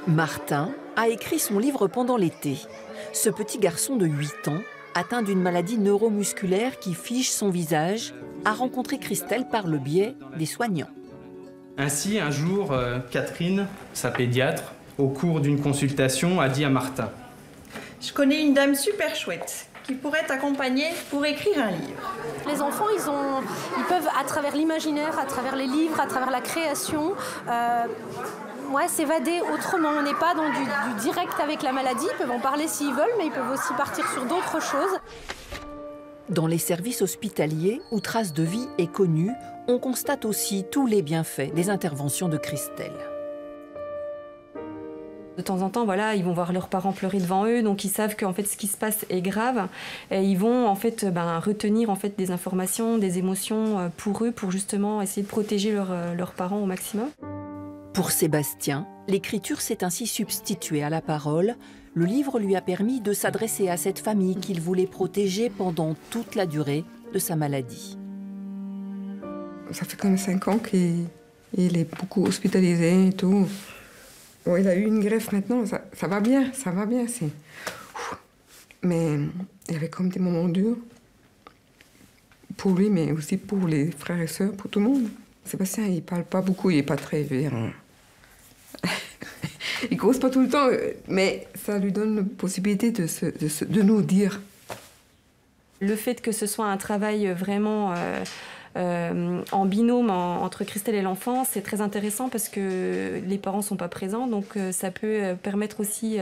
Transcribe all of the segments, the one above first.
Martin a écrit son livre pendant l'été. Ce petit garçon de 8 ans, atteint d'une maladie neuromusculaire qui fige son visage, a rencontré Christelle par le biais des soignants. Ainsi, un jour, Catherine, sa pédiatre, au cours d'une consultation, a dit à Martin: Je connais une dame super chouette qui pourrait t'accompagner pour écrire un livre. Les enfants, ils peuvent, à travers l'imaginaire, à travers les livres, à travers la création, s'évader autrement. On n'est pas dans du direct avec la maladie. Ils peuvent en parler s'ils veulent, mais ils peuvent aussi partir sur d'autres choses. Dans les services hospitaliers où Traces de vie est connue, on constate aussi tous les bienfaits des interventions de Christelle. De temps en temps, voilà, ils vont voir leurs parents pleurer devant eux, donc ils savent que ce qui se passe est grave. Et ils vont retenir des informations, des émotions pour eux, pour justement essayer de protéger leurs parents au maximum. Pour Sébastien, l'écriture s'est ainsi substituée à la parole. Le livre lui a permis de s'adresser à cette famille qu'il voulait protéger pendant toute la durée de sa maladie. Ça fait comme 5 ans qu'il est beaucoup hospitalisé et tout. Bon, il a eu une greffe maintenant, ça va bien, c'est... Mais il y avait comme des moments durs. Pour lui, mais aussi pour les frères et sœurs, pour tout le monde. Sébastien, il parle pas beaucoup, il est pas très vert. Il cause pas tout le temps, mais ça lui donne la possibilité de nous dire. Le fait que ce soit un travail vraiment en binôme entre Christelle et l'enfant, c'est très intéressant parce que les parents ne sont pas présents, donc ça peut permettre aussi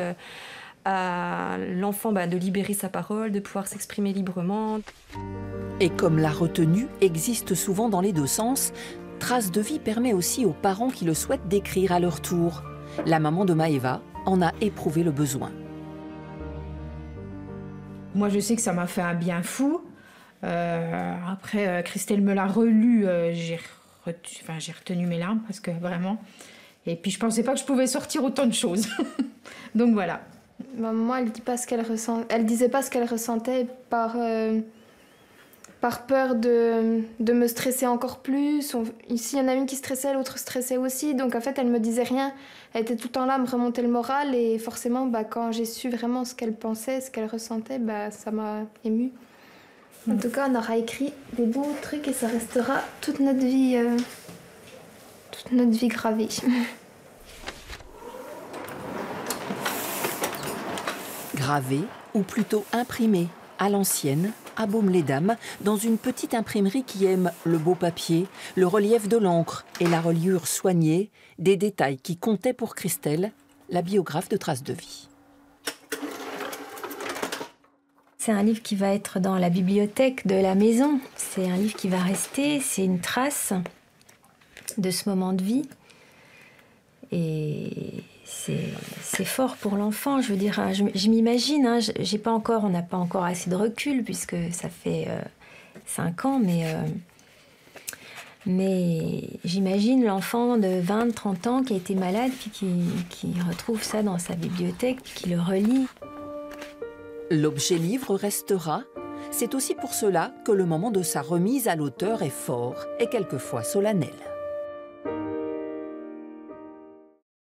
à l'enfant de libérer sa parole, de pouvoir s'exprimer librement. Et comme la retenue existe souvent dans les deux sens, Traces de vie permet aussi aux parents qui le souhaitent d'écrire à leur tour. La maman de Maëva en a éprouvé le besoin. Moi, je sais que ça m'a fait un bien fou. Après, Christelle me l'a relu, j'ai retenu mes larmes parce que vraiment. Et puis, je pensais pas que je pouvais sortir autant de choses. Donc voilà. Ma maman, elle dit pas ce qu'elle ressent. Elle disait pas ce qu'elle ressentait par peur de me stresser encore plus. Ici, il y en a une qui stressait, l'autre stressait aussi. Donc en fait, elle me disait rien. Elle était tout le temps là à me remonter le moral. Et forcément, quand j'ai su vraiment ce qu'elle pensait, ce qu'elle ressentait, ça m'a émue. En tout cas, on aura écrit des beaux trucs et ça restera toute notre vie gravée. Gravée, ou plutôt imprimée, à l'ancienne, à Baume-les-Dames, dans une petite imprimerie qui aime le beau papier, le relief de l'encre et la reliure soignée, des détails qui comptaient pour Christelle, la biographe de Traces de vie. C'est un livre qui va être dans la bibliothèque de la maison. C'est un livre qui va rester, c'est une trace de ce moment de vie. Et c'est fort pour l'enfant, je veux dire, je m'imagine, on n'a pas encore assez de recul puisque ça fait 5 ans, mais j'imagine l'enfant de 20, 30 ans qui a été malade, puis qui retrouve ça dans sa bibliothèque, puis qui le relit. L'objet livre restera. C'est aussi pour cela que le moment de sa remise à l'auteur est fort et quelquefois solennel.